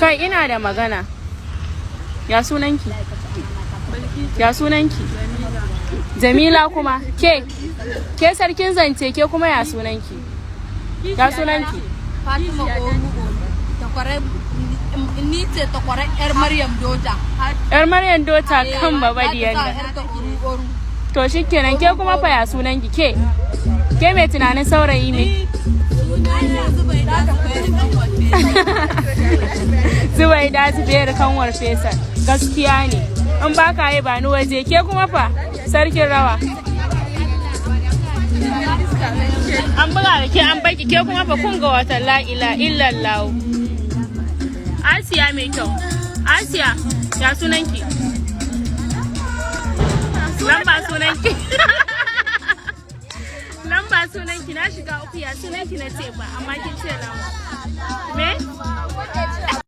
Kai ina da magana. Ya sunanki? Ya sunanki? Jamila kuma. Ke sarkin zance ke kuma ya sunanki? Ya sunanki? Fatima ni ce takwara yar Maryam Dota. Yar Maryam Dota kan babadiyan da. To shikenan ke kuma fa ya sunanki ke? Ke mai tunanin saurayi ne? Zubaida Zubairu kanwar Faisal. Gaskiya ne. In ba ka yi ba ni waje ke kuma fa sarkin rawa. An buga da ke an baki ke kuma fa kun ga wata la'ila illallahu. Asiya mai kyau. Asiya ya sunanki? Lamba sunanki. Lamba sunanki na shiga uku ya sunanki na ce ba amma kin ce lamba. Me?